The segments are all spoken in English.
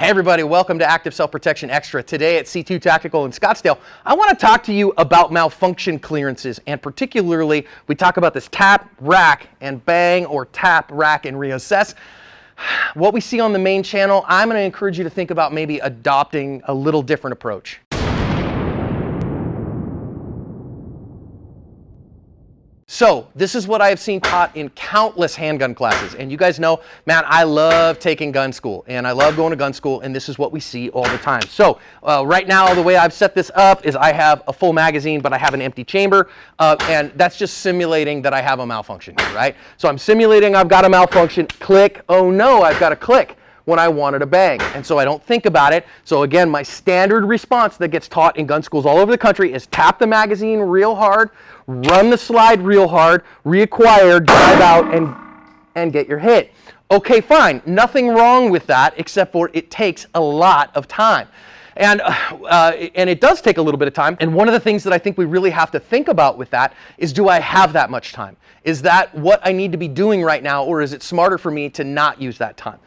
Hey everybody, welcome to Active Self-Protection Extra. Today at C2 Tactical in Scottsdale, I want to talk to you about malfunction clearances, and particularly we talk about this tap, rack, and bang, or tap, rack, and reassess. What we see on the main channel, I'm going to encourage you to think about maybe adopting a little different approach. So this is what I have seen taught in countless handgun classes, and you guys know, man, I love taking gun school, and I love going to gun school, and this is what we see all the time. So right now, the way I've set this up is I have a full magazine, but I have an empty chamber, and that's just simulating that I have a malfunction here, right? So I'm simulating I've got a malfunction, click, oh no, I've got a click when I wanted a bang, and so I don't think about it. So again, my standard response that gets taught in gun schools all over the country is tap the magazine real hard, run the slide real hard, reacquire, drive out, and get your hit. Okay, fine, nothing wrong with that except for it takes a lot of time. And it does take a little bit of time. And one of the things that I think we really have to think about with that is, do I have that much time? Is that what I need to be doing right now, or is it smarter for me to not use that time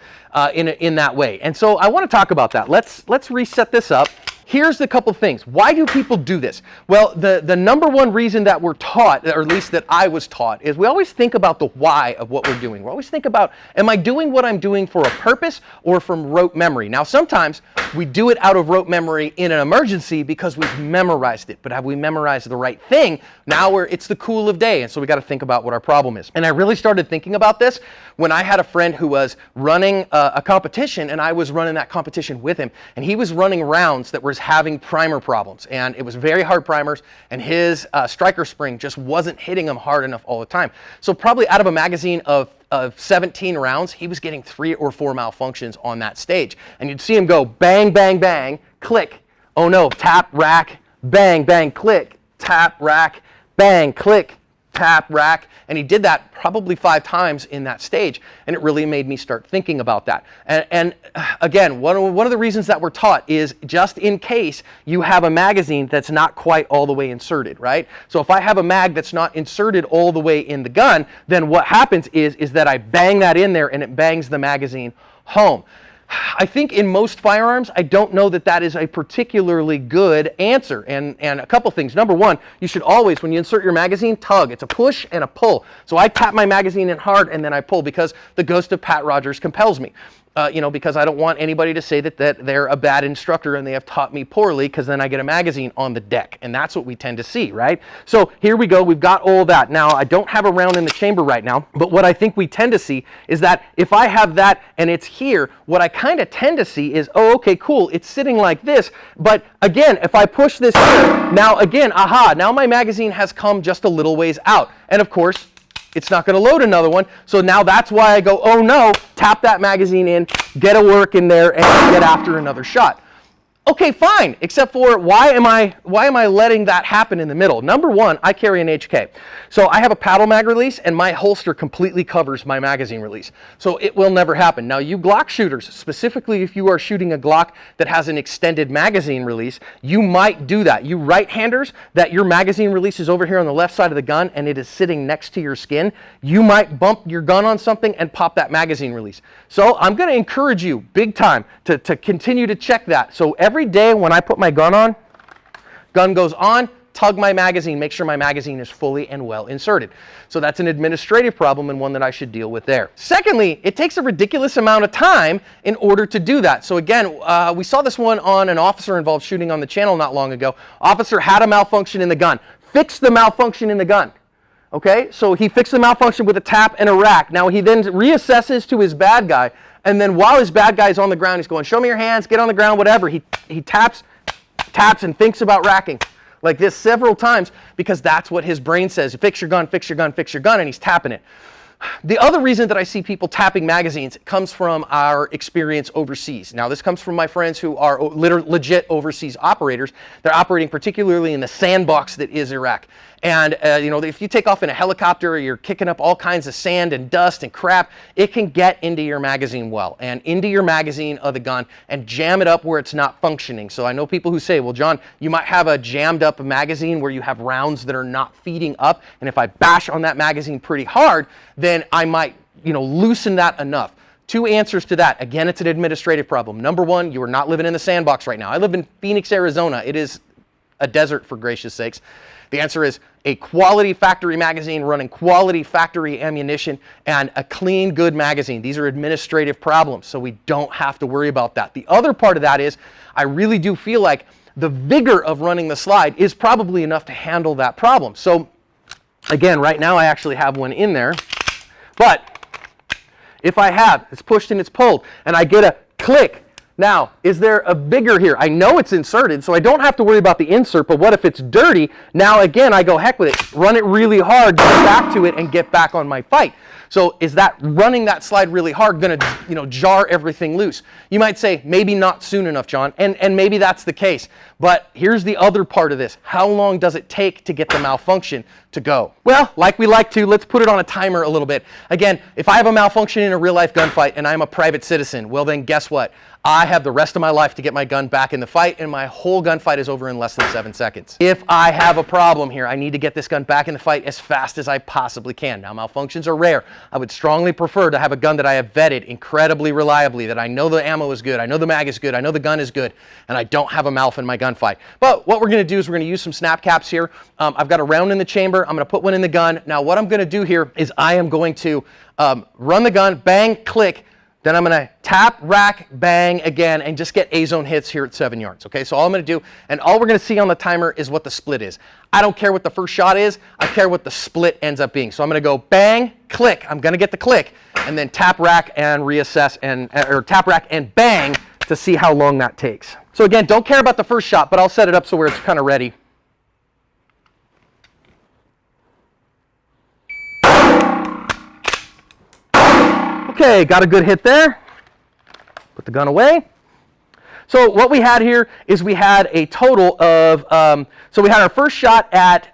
in that way? And so I want to talk about that. Let's reset this up. Here's the couple things. Why do people do this? Well, the number one reason that we're taught, or at least that I was taught, is we always think about the why of what we're doing. We always think about, am I doing what I'm doing for a purpose or from rote memory? Now, sometimes we do it out of rote memory in an emergency because we've memorized it. But have we memorized the right thing? Now it's the cool of day, and so we got to think about what our problem is. And I really started thinking about this when I had a friend who was running a competition, and I was running that competition with him, and he was running rounds that were having primer problems, and it was very hard primers, and his striker spring just wasn't hitting him hard enough all the time. So probably out of a magazine of 17 rounds, he was getting 3 or 4 malfunctions on that stage. And you'd see him go bang, bang, bang, click, oh no, tap, rack, bang, bang, click, tap, rack, bang, click, tap, rack, and he did that probably 5 times in that stage, and it really made me start thinking about that. And again, one of the reasons that we're taught is just in case you have a magazine that's not quite all the way inserted, right? So if I have a mag that's not inserted all the way in the gun, then what happens is that I bang that in there and it bangs the magazine home. I think in most firearms, I don't know that that is a particularly good answer. And a couple things. Number one, you should always, when you insert your magazine, tug. It's a push and a pull. So I tap my magazine in hard and then I pull because the ghost of Pat Rogers compels me. Because I don't want anybody to say that they're a bad instructor and they have taught me poorly, because then I get a magazine on the deck. And that's what we tend to see, right? So here we go. We've got all that. Now, I don't have a round in the chamber right now, but what I think we tend to see is that if I have that and it's here, what I kind of tend to see is, oh, okay, cool, it's sitting like this. But again, if I push this here, now again, aha, now my magazine has come just a little ways out. And of course, it's not going to load another one. So now that's why I go, oh no, tap that magazine in, get a work in there, and get after another shot. Okay, fine, except for why am I letting that happen in the middle? Number one, I carry an HK. So I have a paddle mag release, and my holster completely covers my magazine release. So it will never happen. Now, you Glock shooters, specifically if you are shooting a Glock that has an extended magazine release, you might do that. You right-handers, that your magazine release is over here on the left side of the gun and it is sitting next to your skin, you might bump your gun on something and pop that magazine release. So I'm going to encourage you big time to continue to check that. So every day when I put my gun on, gun goes on, tug my magazine, make sure my magazine is fully and well inserted. So that's an administrative problem and one that I should deal with there. Secondly, it takes a ridiculous amount of time in order to do that. So again, we saw this one on an officer involved shooting on the channel not long ago. Officer had a malfunction in the gun. Fixed the malfunction in the gun. Okay, so he fixed the malfunction with a tap and a rack. Now he then reassesses to his bad guy, and then while his bad guy is on the ground, he's going, show me your hands, get on the ground, whatever. He taps and thinks about racking like this several times because that's what his brain says. Fix your gun, fix your gun, fix your gun, and he's tapping it. The other reason that I see people tapping magazines comes from our experience overseas. Now, this comes from my friends who are legit overseas operators. They're operating particularly in the sandbox that is Iraq. And if you take off in a helicopter, you're kicking up all kinds of sand and dust and crap, it can get into your magazine well and into your magazine of the gun and jam it up where it's not functioning. So I know people who say, well, John, you might have a jammed up magazine where you have rounds that are not feeding up, and if I bash on that magazine pretty hard, then I might loosen that enough. Two answers to that. Again, it's an administrative problem. Number one, you are not living in the sandbox right now. I live in Phoenix, Arizona. It is a desert, for gracious sakes. The answer is a quality factory magazine running quality factory ammunition and a clean, good magazine. These are administrative problems, so we don't have to worry about that. The other part of that is I really do feel like the vigor of running the slide is probably enough to handle that problem. So again, right now I actually have one in there, but if I have, it's pushed and it's pulled, and I get a click. Now, is there a vigor here? I know it's inserted, so I don't have to worry about the insert, but what if it's dirty? Now, again, I go, heck with it, run it really hard, get back to it, and get back on my fight. So is that running that slide really hard going to, jar everything loose? You might say, maybe not soon enough, John, and maybe that's the case. But here's the other part of this. How long does it take to get the malfunction to go? Well, like we like to, let's put it on a timer a little bit. Again, if I have a malfunction in a real-life gunfight and I'm a private citizen, well then guess what? I have the rest of my life to get my gun back in the fight, and my whole gunfight is over in less than 7 seconds. If I have a problem here, I need to get this gun back in the fight as fast as I possibly can. Now, malfunctions are rare. I would strongly prefer to have a gun that I have vetted incredibly reliably, that I know the ammo is good, I know the mag is good, I know the gun is good, and I don't have a malf in my gunfight. But what we're going to do is we're going to use some snap caps here. I've got a round in the chamber. I'm going to put one in the gun. Now, what I'm going to do here is I am going to run the gun, bang, click. Then I'm going to tap, rack, bang again, and just get A-zone hits here at 7 yards. Okay, so all I'm going to do, and all we're going to see on the timer is what the split is. I don't care what the first shot is. I care what the split ends up being. So I'm going to go bang, click. I'm going to get the click, and then tap, rack, and reassess, or tap, rack, and bang to see how long that takes. So again, don't care about the first shot, but I'll set it up so where it's kind of ready. Okay, got a good hit there. Put the gun away. So what we had here is we had a total of, so we had our first shot at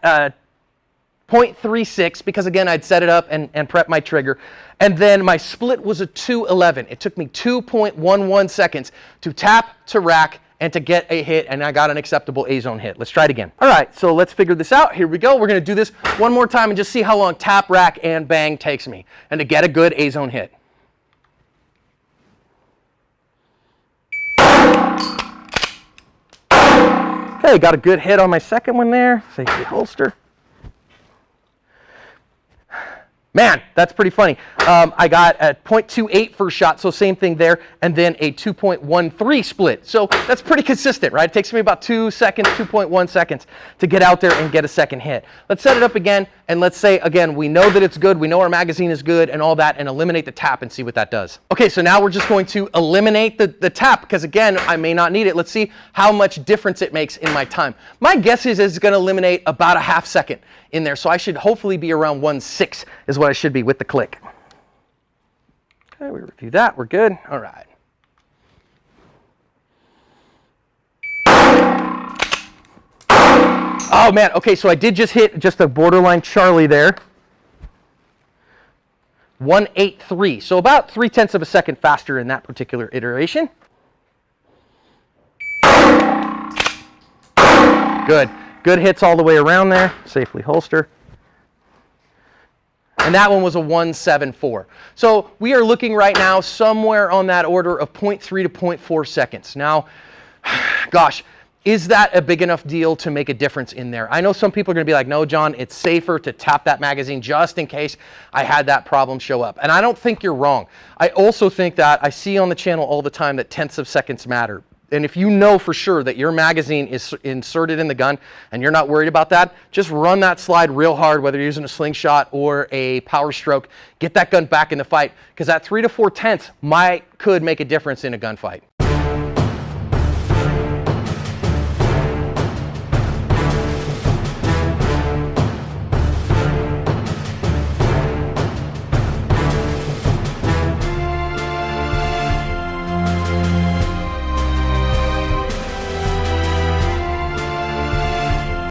0.36, because again, I'd set it up and prep my trigger. And then my split was a 2:11. It took me 2.11 seconds to tap, to rack, and to get a hit, and I got an acceptable A-zone hit. Let's try it again. All right, so let's figure this out. Here we go. We're going to do this one more time and just see how long tap, rack, and bang takes me, and to get a good A-zone hit. Okay, got a good hit on my second one there. Safety holster. Man, that's pretty funny. I got a 0.28 first shot, so same thing there, and then a 2.13 split. So that's pretty consistent, right? It takes me about 2 seconds, 2.1 seconds to get out there and get a second hit. Let's set it up again, and let's say, again, we know that it's good, we know our magazine is good, and all that, and eliminate the tap and see what that does. Okay, so now we're just going to eliminate the tap, because again, I may not need it. Let's see how much difference it makes in my time. My guess is it's going to eliminate about a half second in there, so I should hopefully be around 1.6 is what I should be with the click. Okay, we review that, we're good. All right. Oh man, okay, so I did just hit just a borderline Charlie there. 1.83, so about 0.3 of a second faster in that particular iteration. Good. Good hits all the way around there. Safely holster. And that one was a 1.74. So we are looking right now somewhere on that order of 0.3 to 0.4 seconds. Now, gosh, is that a big enough deal to make a difference in there? I know some people are going to be like, no, John, it's safer to tap that magazine just in case I had that problem show up. And I don't think you're wrong. I also think that I see on the channel all the time that tenths of seconds matter. And if you know for sure that your magazine is inserted in the gun and you're not worried about that, just run that slide real hard, whether you're using a slingshot or a power stroke. Get that gun back in the fight, because that 3 to 4 tenths could make a difference in a gunfight.